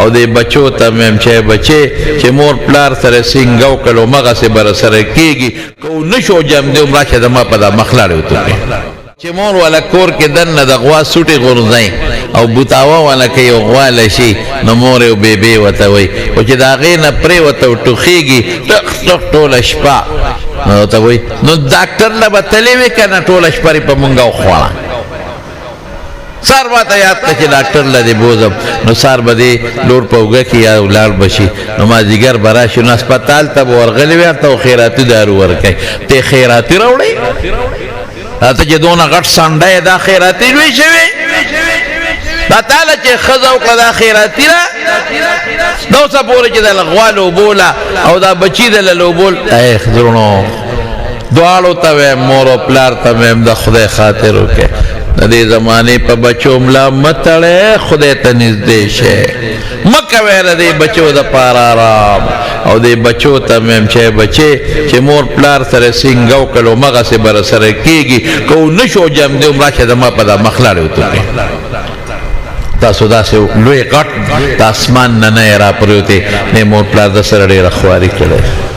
او دې بچو ته مې چې بچې چې مور پلار سره سینګو کلو مغه سه بر سره کېږي کو نشو جام دې عمره چې دما په دا مخلاړ وته چې مور ولا کور کې دنه د غوا سوټي غورځي او بوتاوا ولا کې یو غوا لشي نو مور او بیبي وته وي او چې دا غې نه پرې وته ټوخيږي ټک ټوله شپه نو ته وي نو ډاکټر لا بتلې وی کنه ټوله شپه په مونږه خوړه سار باته یاد ته چې ډاکټر لدی بوزم نو سار بده لور پوګه کې یا ولار بشي نو ما دیګر برا شو نو هسپتال ته ورغلی وي ته خیراتي دارو ورکي ته خیراتي راوړي ته چې دونه غټ سانډه دا خیراتي وی شوی دا تعالی چې خزو کدا خیراتي را نو سپور چې د لغوالو بولا او دا بچی د للو بول اے خزرونو دوالو ته مور او پلار ته د خدای خاطر وکي د دې زمانه په بچو ملا متړې خدای ته نږدې شه مکه وره دې بچو د پار آرام او دې بچو ته مم چې بچي چې مور پلار سره سینګو کلو مغه سه بر سره کېږي کو نشو جام دې عمره چې دما په مخلاړ وته تاسو دا سه لوی غټ د اسمان نه نه را پروته نه مور پلار د سره ډېر خواري کړي